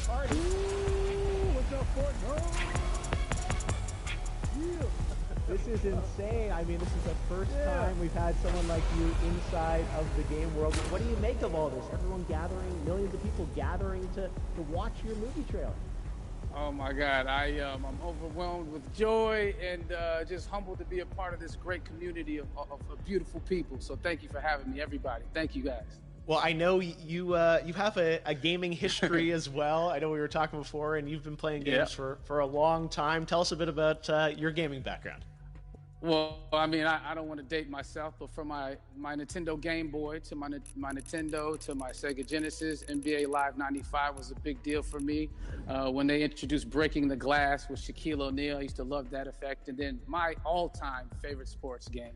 party. Ooh, what's up, Fortnite? Yeah. This is insane. I mean, this is the first time we've had someone like you inside of the game world. What do you make of all this? Everyone gathering, millions of people gathering to watch your movie trailer. Oh my God, I'm overwhelmed with joy and just humbled to be a part of this great community of beautiful people. So thank you for having me, everybody. Thank you guys. Well, I know you have a gaming history as well. I know we were talking before, and you've been playing games for a long time. Tell us a bit about your gaming background. Well, I mean, I don't want to date myself, but from my Nintendo Game Boy to my Nintendo to my Sega Genesis, NBA Live 95 was a big deal for me. When they introduced Breaking the Glass with Shaquille O'Neal, I used to love that effect. And then my all-time favorite sports game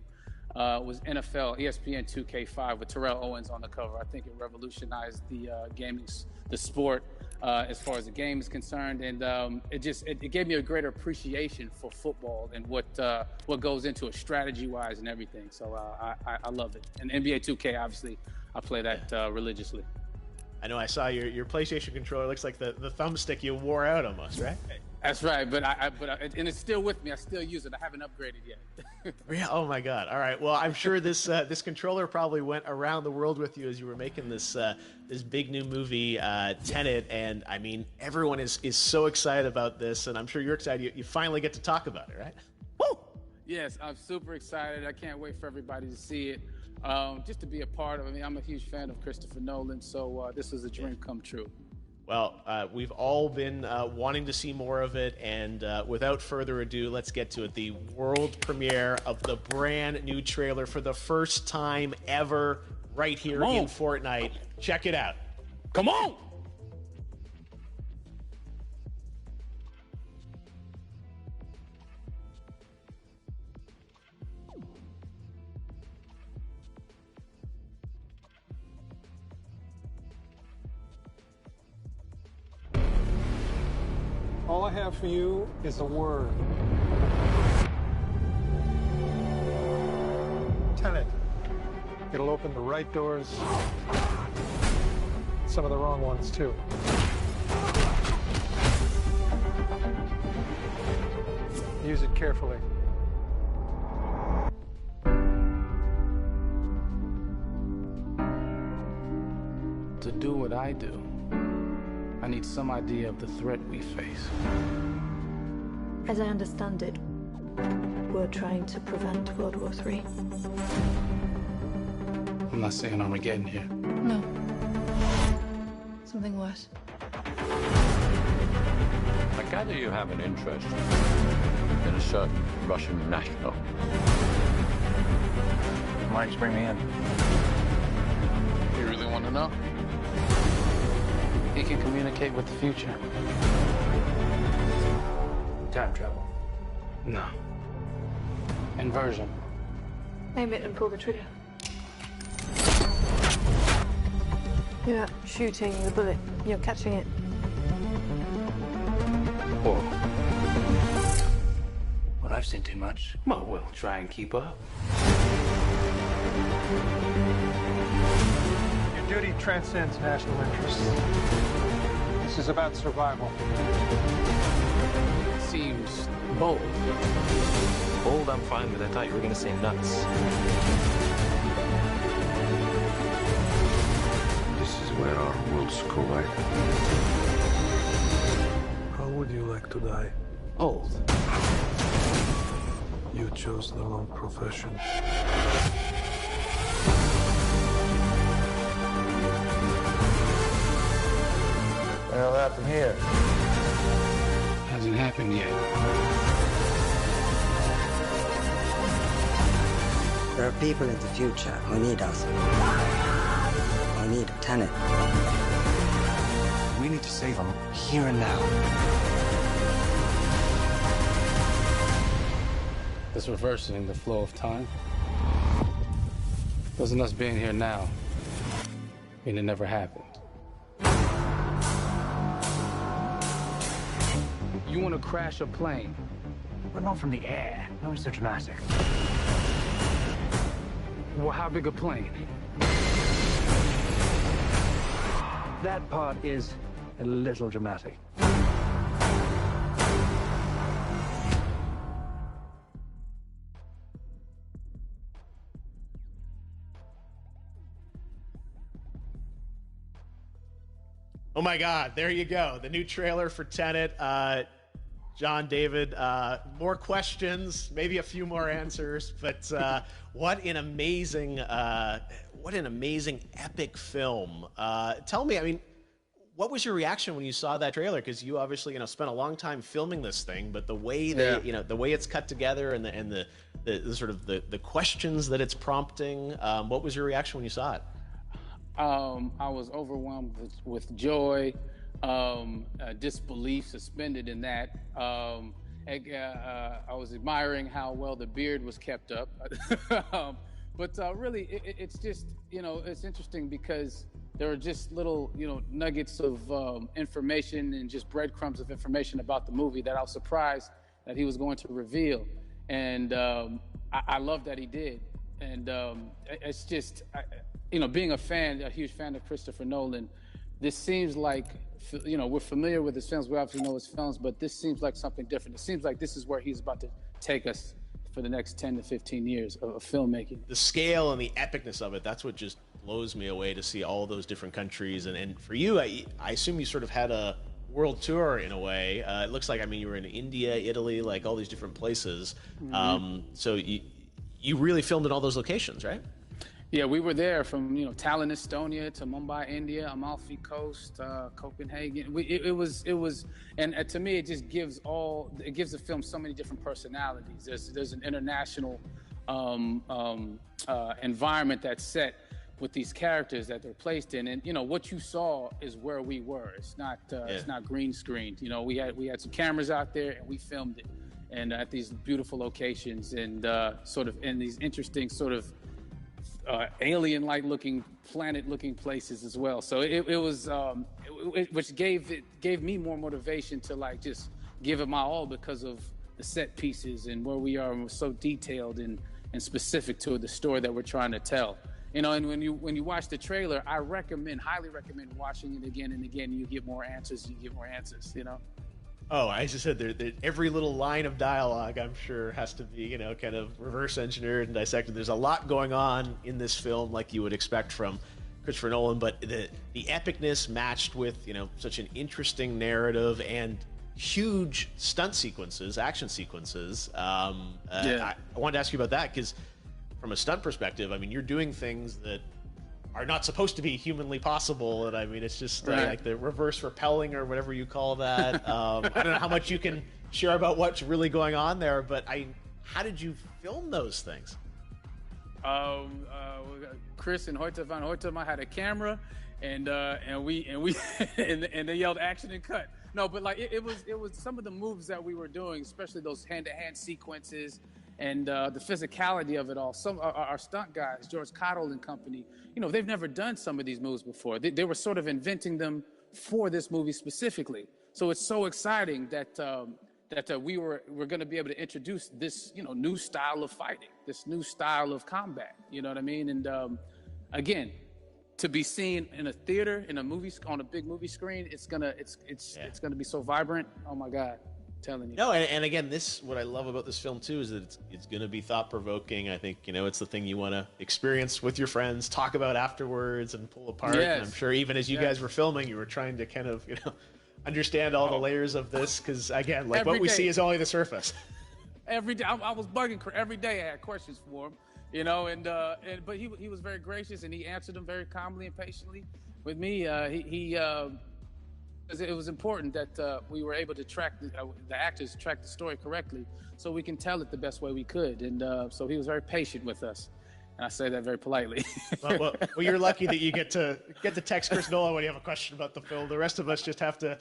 was NFL ESPN 2K5 with Terrell Owens on the cover. I think it revolutionized the sport as far as the game is concerned, and it gave me a greater appreciation for football and what goes into it strategy-wise and everything. So I love it. And NBA 2K, obviously, I play that religiously. I know I saw your PlayStation controller. Looks like the thumbstick you wore out almost, right? That's right, and it's still with me. I still use it. I haven't upgraded yet. Yeah. Oh my God. All right. Well, I'm sure this controller probably went around the world with you as you were making this big new movie, Tenet. And I mean, everyone is so excited about this, and I'm sure you're excited. You finally get to talk about it, right? Woo! Yes, I'm super excited. I can't wait for everybody to see it. Just to be a part of it. I mean, I'm a huge fan of Christopher Nolan, so this is a dream come true. Well, we've all been wanting to see more of it, and without further ado, let's get to it. The world premiere of the brand new trailer for the first time ever right here in Fortnite. Check it out. Come on! All I have for you is a word. Tenet. It'll open the right doors, some of the wrong ones, too. Use it carefully. To do what I do, I need some idea of the threat we face. As I understand it, we're trying to prevent World War III. I'm not saying Armageddon here. No. Something worse. I gather you have an interest in a certain Russian national. Mike's bring me in. You really want to know? He can communicate with the future. Time travel. No. Inversion. Aim it and pull the trigger. You're not shooting the bullet, you're catching it. Whoa. Well, I've seen too much. Well, we'll try and keep up. Your duty transcends national interests. This is about survival. Seems bold. Bold, I'm fine with. I thought you were going to say nuts. This is where our worlds collide. How would you like to die? Old. You chose the wrong profession. What happened here? Hasn't happened yet. There are people in the future who need us. Who need a Tenet. We need to save them here and now. It's reversing the flow of time. Doesn't us being here now mean it never happened? You want to crash a plane? But not from the air. No, it's so dramatic. Well, how big a plane? That part is a little dramatic. Oh my God, there you go. The new trailer for Tenet. John, David, more questions, maybe a few more answers, but what an amazing epic film. Tell me, I mean, what was your reaction when you saw that trailer? Because you obviously, spent a long time filming this thing, but the way the way it's cut together and the sort of the questions that it's prompting, what was your reaction when you saw it? I was overwhelmed with joy, disbelief suspended in that. I was admiring how well the beard was kept up. But really, it's just, it's interesting because there are just little, nuggets of information and just breadcrumbs of information about the movie that I was surprised that he was going to reveal. And I love that he did. And it's just... being a huge fan of Christopher Nolan, this seems like, we're familiar with his films, we obviously know his films, but this seems like something different. It seems like this is where he's about to take us for the next 10 to 15 years of filmmaking. The scale and the epicness of it, that's what just blows me away, to see all those different countries. And for you, I assume you sort of had a world tour in a way. It looks like, you were in India, Italy, like all these different places. Mm-hmm. So you really filmed in all those locations, right? Yeah, we were there from Tallinn, Estonia, to Mumbai, India, Amalfi Coast, Copenhagen. It was, and to me, it just gives the film so many different personalities. There's an international environment that's set with these characters that they're placed in, and what you saw is where we were. It's not green screened. We had some cameras out there and we filmed it, and at these beautiful locations and sort of in these interesting sort of alien-like looking, planet-looking places as well. So it was, which gave me more motivation to just give it my all because of the set pieces and where we are, and we're so detailed and specific to the story that we're trying to tell. And when you watch the trailer, I highly recommend watching it again and again. You get more answers. Oh, I just said every little line of dialogue, I'm sure, has to be, kind of reverse engineered and dissected. There's a lot going on in this film, like you would expect from Christopher Nolan, but the epicness matched with, such an interesting narrative and huge stunt sequences, action sequences. I wanted to ask you about that because from a stunt perspective, you're doing things that are not supposed to be humanly possible, and it's just like the reverse rappelling or whatever you call that. I don't know how much you can share about what's really going on there, but how did you film those things? Chris and Hoyte van Hoytema had a camera, and they yelled action and cut. No, but it was some of the moves that we were doing, especially those hand-to-hand sequences. And the physicality of it all. Some our stunt guys, George Cottle and company, they've never done some of these moves before. They were sort of inventing them for this movie specifically. So it's so exciting that we're going to be able to introduce this new style of fighting, this new style of combat. You know what I mean? And again, to be seen in a theater, in a movie, on a big movie screen, it's gonna be so vibrant. Oh my God. Telling you. No, and again, what I love about this film too is that it's going to be thought-provoking. I think it's the thing you want to experience with your friends, talk about afterwards, and pull apart. Yes. And I'm sure even as you guys were filming, you were trying to kind of understand all the layers of this, because again, what we see is only the surface. Every day, I was bugging every day. I had questions for him, but he was very gracious and he answered them very calmly and patiently. With me, it was important that we were able to track the actors track the story correctly, so we can tell it the best way we could. And so he was very patient with us, and I say that very politely. well, you're lucky that you get to text Chris Nolan when you have a question about the film. The rest of us just have to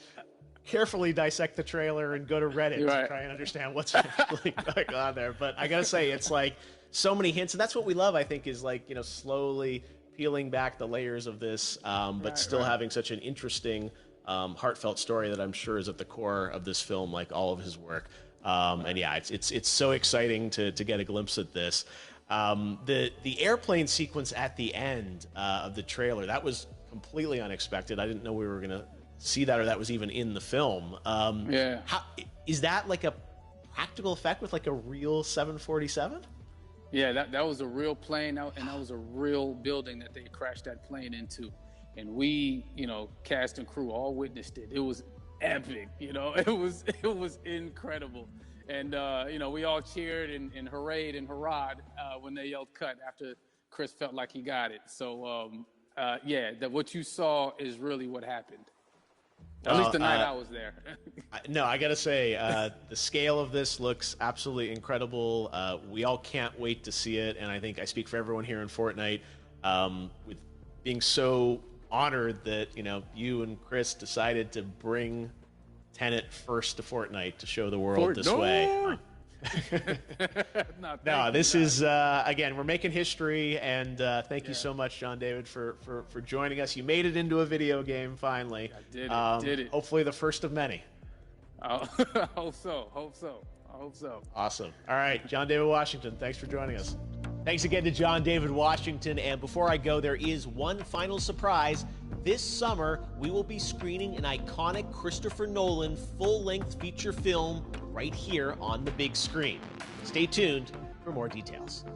carefully dissect the trailer and go to Reddit to try and understand what's really going on there. But I gotta say, it's so many hints, and that's what we love. I think is slowly peeling back the layers of this, but still having such an interesting, heartfelt story that I'm sure is at the core of this film, like all of his work. And yeah, it's so exciting to get a glimpse at this. The airplane sequence at the end of the trailer, that was completely unexpected. I didn't know we were gonna see that, or that was even in the film. Yeah. How, is that like a practical effect with like a real 747? Yeah, that was a real plane, and that was a real building that they crashed that plane into. And we, cast and crew all witnessed it. It was epic, it was incredible. And, we all cheered and hurrayed and hurrahed when they yelled cut after Chris felt like he got it. So, that what you saw is really what happened. At least the night I was there. No, I got to say, the scale of this looks absolutely incredible. We all can't wait to see it, and I think I speak for everyone here in Fortnite with being so honored that, you and Chris decided to bring Tenet first to Fortnite to show the world this way. No, this is, again, we're making history, and thank you so much, John David, for joining us. You made it into a video game, finally. I did it. Hopefully the first of many. I hope so. Awesome. All right, John David Washington, thanks for joining us. Thanks again to John David Washington, and before I go, there is one final surprise. This summer, we will be screening an iconic Christopher Nolan full-length feature film right here on the big screen. Stay tuned for more details.